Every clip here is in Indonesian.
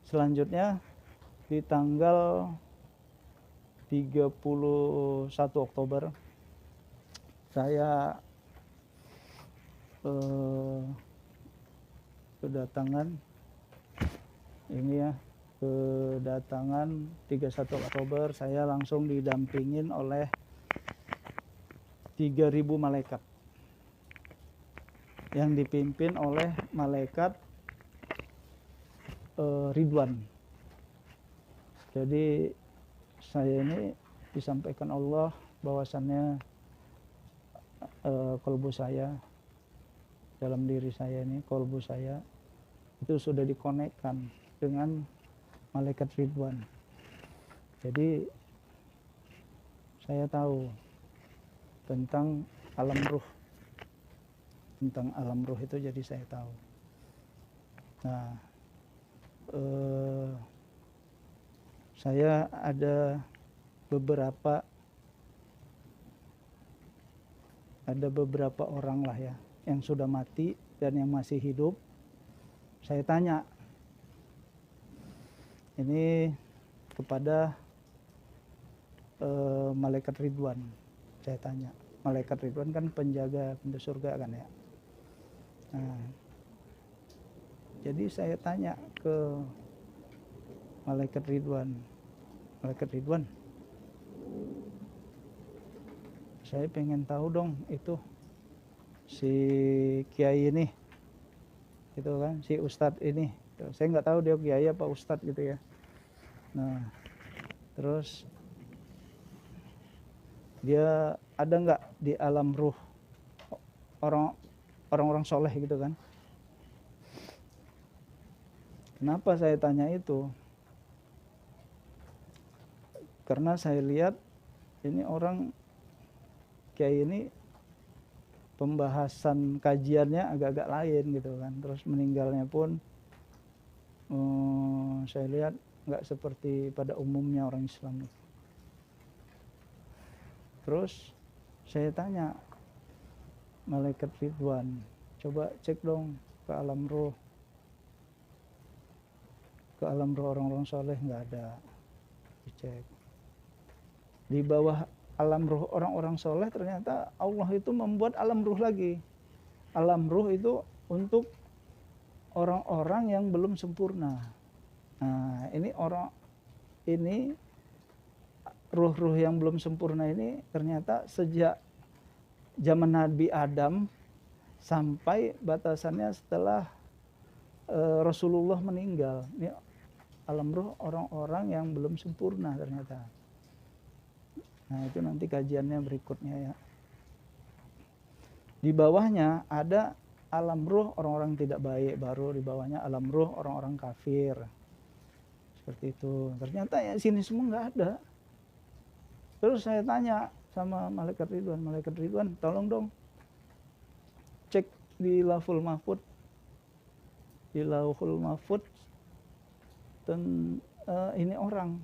selanjutnya di tanggal 31 Oktober saya kedatangan 31 Oktober saya langsung didampingin oleh 3.000 malaikat yang dipimpin oleh malaikat Ridwan. Jadi saya ini disampaikan Allah bahwasannya kolbu saya, dalam diri saya ini, kolbu saya itu sudah dikonekkan dengan malaikat Ridwan. Jadi saya tahu tentang alam ruh, itu, jadi saya tahu. Nah, saya ada beberapa orang lah ya yang sudah mati dan yang masih hidup. Saya tanya ini kepada malaikat Ridwan. Saya tanya, malaikat Ridwan kan penjaga pintu surga kan ya. Nah, jadi saya tanya ke malaikat Ridwan, saya pengen tahu dong itu si kiai ini, itu kan si ustadz ini. Saya nggak tahu dia kiai apa ustadz gitu ya. Nah, terus dia ada nggak di alam ruh orang-orang soleh gitu kan? Kenapa saya tanya itu? Karena saya lihat ini orang kiai ini pembahasan kajiannya agak-agak lain gitu kan. Terus meninggalnya pun saya lihat nggak seperti pada umumnya orang Islam. Terus saya tanya malaikat Ridwan, coba cek dong ke alam roh orang-orang soleh, nggak ada. Dicek di bawah alam ruh orang-orang soleh, ternyata Allah itu membuat alam ruh lagi. Alam ruh itu untuk orang-orang yang belum sempurna. Nah, ini ruh-ruh yang belum sempurna ini ternyata sejak zaman Nabi Adam sampai batasannya setelah Rasulullah meninggal. Ini alam ruh orang-orang yang belum sempurna ternyata. Nah, itu nanti kajiannya berikutnya ya. Di bawahnya ada alam ruh orang-orang tidak baik, baru di bawahnya alam ruh orang-orang kafir. Seperti itu. Ternyata ya sini semua nggak ada. Terus saya tanya sama malaikat Ridwan, tolong dong cek di Lauhul Mahfuz. Di Lauhul Mahfuz dan ini orang.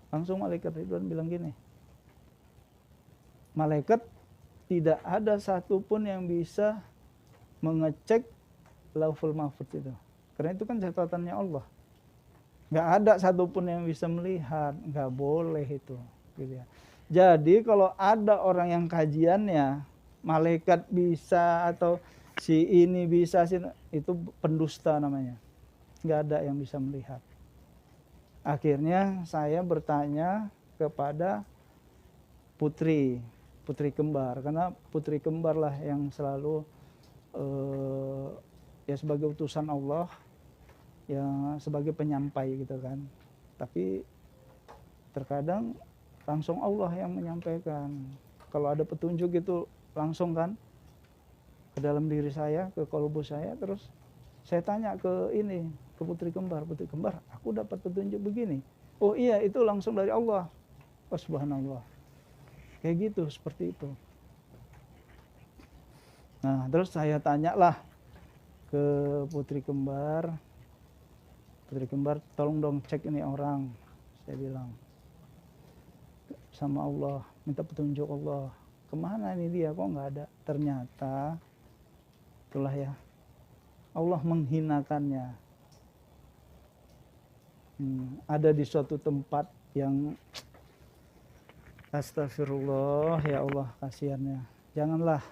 Langsung malaikat Ridwan bilang gini, malaikat tidak ada satupun yang bisa mengecek Lauhul Mahfuz itu. Karena itu kan catatannya Allah. Nggak ada satupun yang bisa melihat, nggak boleh itu. Gitu ya. Jadi kalau ada orang yang kajiannya, malaikat bisa atau si ini bisa, itu pendusta namanya. Nggak ada yang bisa melihat. Akhirnya saya bertanya kepada putri kembar, karena putri kembar lah yang selalu ya sebagai utusan Allah, ya sebagai penyampai gitu kan. Tapi terkadang langsung Allah yang menyampaikan. Kalau ada petunjuk itu langsung kan ke dalam diri saya, ke kolbu saya. Terus saya tanya ke putri kembar, aku dapat petunjuk begini. Oh iya, itu langsung dari Allah. Oh, subhanallah. Kayak gitu, seperti itu. Nah, terus saya tanyalah ke putri kembar, tolong dong cek ini orang. Saya bilang sama Allah, minta petunjuk Allah. Kemana ini dia, kok nggak ada? Ternyata itulah ya, Allah menghinakannya. ada di suatu tempat yang astagfirullah, ya Allah, kasihannya. Janganlah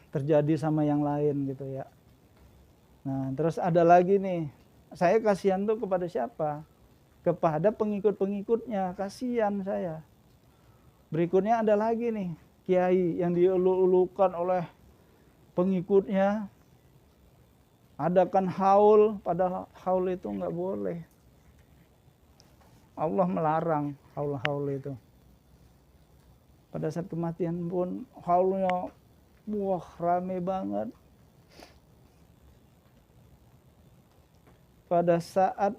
terjadi sama yang lain gitu ya. Nah, terus ada lagi nih. Saya kasihan tuh kepada siapa? Kepada pengikut-pengikutnya, kasihan saya. Berikutnya ada lagi nih, kiai yang diulu-ulukan oleh pengikutnya. Adakan haul, padahal haul itu nggak boleh. Allah melarang haul-haul itu. Pada saat kematian pun haulnya, wah rame banget. Pada saat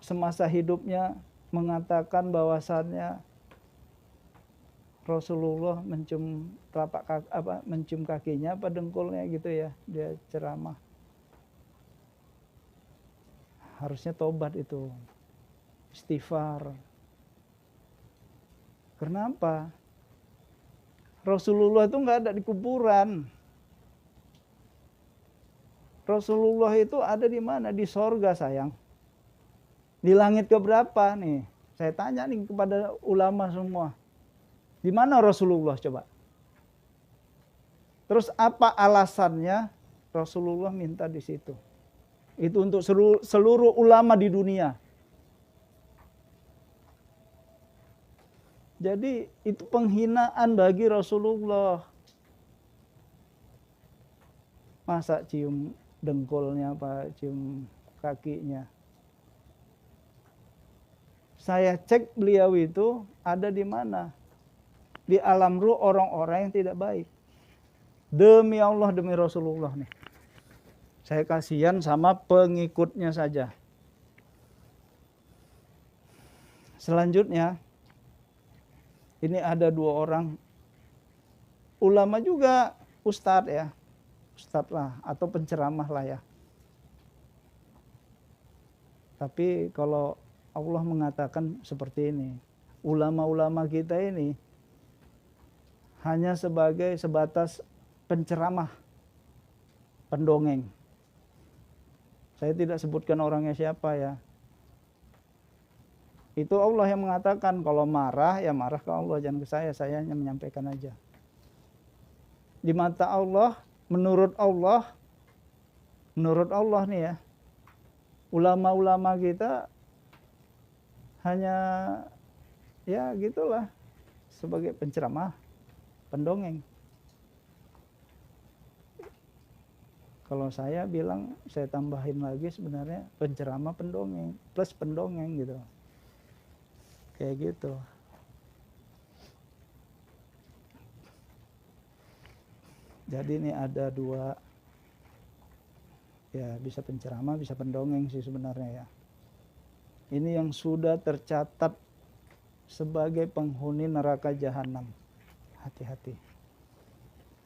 semasa hidupnya mengatakan bahwasannya Rasulullah mencium mencium kakinya apa dengkulnya gitu ya, dia ceramah. Harusnya tobat itu, istighfar. Kenapa? Rasulullah itu nggak ada di kuburan. Rasulullah itu ada di mana? Di sorga sayang. Di langit keberapa nih? Saya tanya nih kepada ulama semua. Di mana Rasulullah coba? Terus apa alasannya Rasulullah minta di situ? Itu untuk seluruh ulama di dunia. Jadi itu penghinaan bagi Rasulullah. Masa cium dengkulnya apa cium kakinya? Saya cek beliau itu ada di mana? Di alam ruh orang-orang yang tidak baik. Demi Allah, demi Rasulullah nih. Saya kasihan sama pengikutnya saja. Selanjutnya, ini ada 2 orang ulama juga, ustadz ya. Ustadz lah, atau penceramah lah ya. Tapi kalau Allah mengatakan seperti ini, ulama-ulama kita ini hanya sebatas penceramah, pendongeng. Saya tidak sebutkan orangnya siapa ya. Itu Allah yang mengatakan kalau marah ya marah ke Allah, jangan ke saya hanya menyampaikan aja. Di mata Allah, menurut Allah nih ya, ulama-ulama kita hanya ya gitulah, sebagai penceramah, pendongeng. Kalau saya bilang, saya tambahin lagi sebenarnya penceramah pendongeng plus pendongeng gitu. Kayak gitu. Jadi ini ada 2, ya bisa penceramah, bisa pendongeng sih sebenarnya ya. Ini yang sudah tercatat sebagai penghuni neraka jahanam. Hati-hati.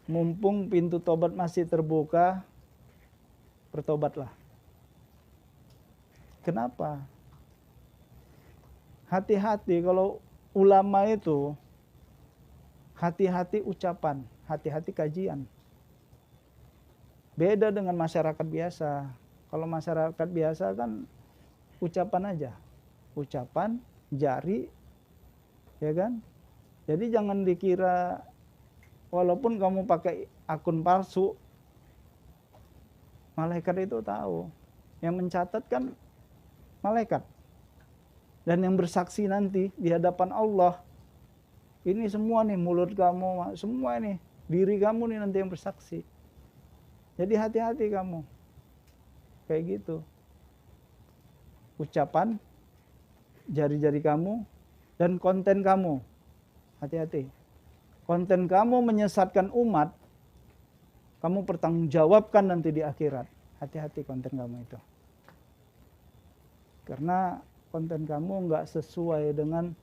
Mumpung pintu tobat masih terbuka, bertobatlah. Kenapa? Hati-hati kalau ulama itu, hati-hati ucapan, hati-hati kajian. Beda dengan masyarakat biasa. Kalau masyarakat biasa kan ucapan aja. Ucapan, jari, ya kan? Jadi jangan dikira walaupun kamu pakai akun palsu, malaikat itu tahu. Yang mencatat kan malaikat. Dan yang bersaksi nanti di hadapan Allah, ini semua nih mulut kamu, semua ini diri kamu nih nanti yang bersaksi. Jadi hati-hati kamu. Kayak gitu. Ucapan, jari-jari kamu, dan konten kamu. Hati-hati. Konten kamu menyesatkan umat, kamu pertanggungjawabkan nanti di akhirat. Hati-hati konten kamu itu. Karena konten kamu nggak sesuai dengan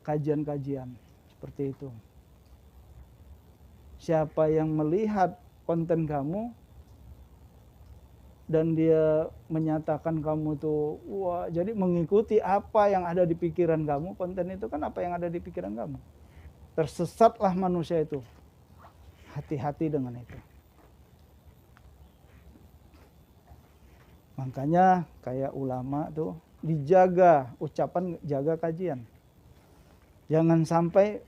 kajian-kajian seperti itu. Siapa yang melihat konten kamu dan dia menyatakan kamu tuh wah, jadi mengikuti apa yang ada di pikiran kamu, konten itu kan apa yang ada di pikiran kamu. Tersesatlah manusia itu. Hati-hati dengan itu. Makanya kayak ulama tuh dijaga ucapan, jaga kajian. Jangan sampai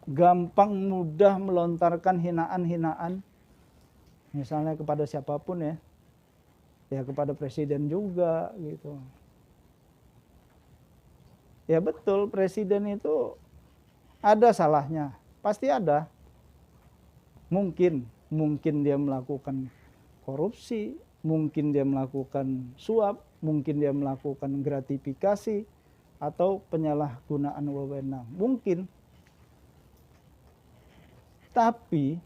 gampang mudah melontarkan hinaan-hinaan, misalnya kepada siapapun ya. Ya kepada presiden juga gitu. Ya betul, presiden itu ada salahnya, pasti ada. Mungkin dia melakukan korupsi, mungkin dia melakukan suap, mungkin dia melakukan gratifikasi atau penyalahgunaan wewenang, mungkin. Tapi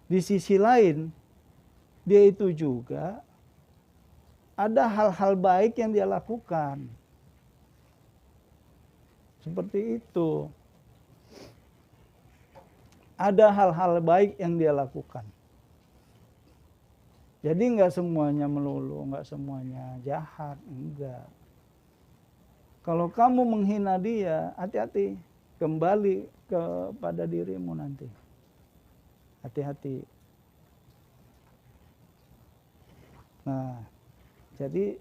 di sisi lain dia itu juga ada hal-hal baik yang dia lakukan. Seperti itu. Ada hal-hal baik yang dia lakukan. Jadi enggak semuanya melulu, enggak semuanya jahat, enggak. Kalau kamu menghina dia, hati-hati. Kembali kepada dirimu nanti. Hati-hati. Nah, jadi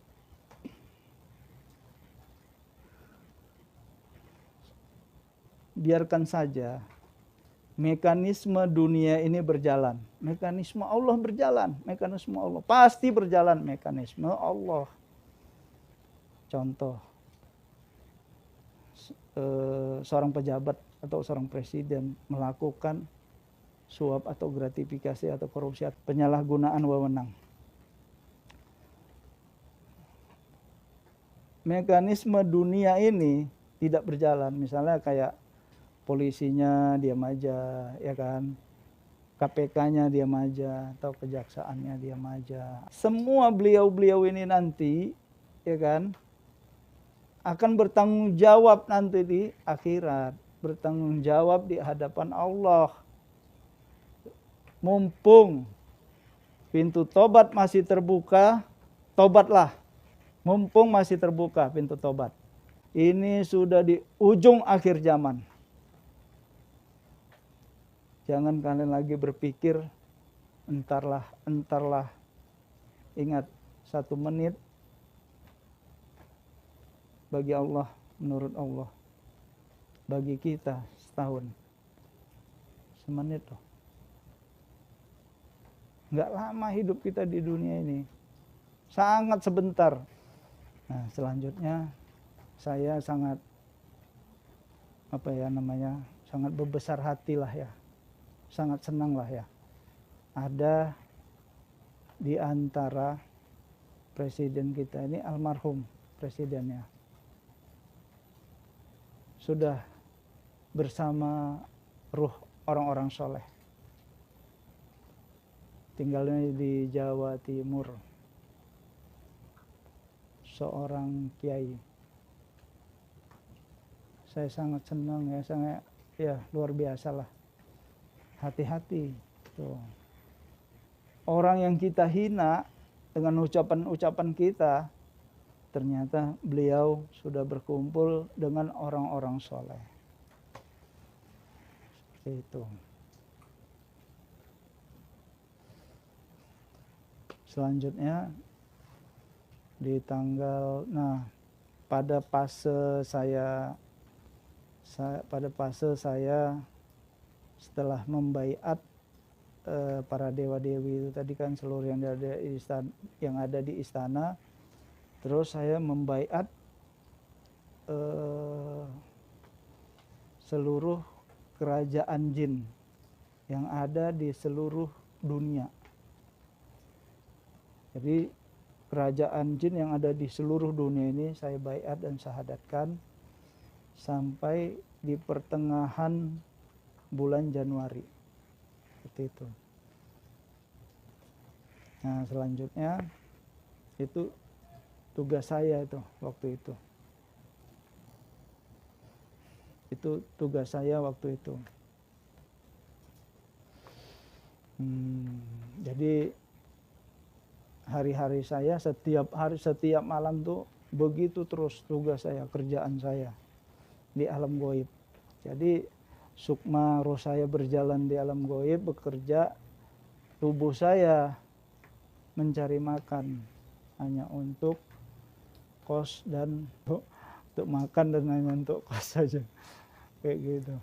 biarkan saja mekanisme dunia ini berjalan. Mekanisme Allah berjalan. Mekanisme Allah pasti berjalan. Mekanisme Allah. Contoh, seorang pejabat atau seorang presiden melakukan suap atau gratifikasi atau korupsi atau penyalahgunaan wewenang. Mekanisme dunia ini tidak berjalan. Misalnya kayak polisinya diam aja, ya kan? KPK-nya diam aja, atau kejaksaannya diam aja. Semua beliau-beliau ini nanti, ya kan, akan bertanggung jawab nanti di akhirat. Bertanggung jawab di hadapan Allah. Mumpung pintu tobat masih terbuka, tobatlah. Mumpung masih terbuka pintu tobat. Ini sudah di ujung akhir zaman. Jangan kalian lagi berpikir entarlah. Ingat, 1 menit bagi Allah, menurut Allah. Bagi kita setahun. 1 menit loh. Enggak lama hidup kita di dunia ini. Sangat sebentar. Nah, selanjutnya saya sangat sangat berbesar hati lah ya. Sangat senang lah ya. Ada di antara presiden kita ini almarhum presidennya. Sudah bersama ruh orang-orang soleh. Tinggalnya di Jawa Timur. Seorang kiai. Saya sangat senang ya, luar biasa lah. Hati-hati tuh. Orang yang kita hina dengan ucapan-ucapan kita, ternyata beliau sudah berkumpul dengan orang-orang soleh. Seperti itu. Selanjutnya pada fase saya setelah membaiat para dewa-dewi itu tadi kan, seluruh yang ada di istana, terus saya membaiat seluruh kerajaan jin yang ada di seluruh dunia. Jadi kerajaan jin yang ada di seluruh dunia ini saya baiat dan syahadatkan sampai di pertengahan bulan Januari. Seperti itu. Nah, selanjutnya itu tugas saya itu waktu itu. Itu tugas saya waktu itu. Jadi hari-hari saya setiap malam tuh begitu terus tugas saya, kerjaan saya di alam gaib. Jadi sukma roh saya berjalan di alam gaib, bekerja, tubuh saya mencari makan hanya untuk kos dan untuk makan dan hanya untuk kos saja kayak gitu.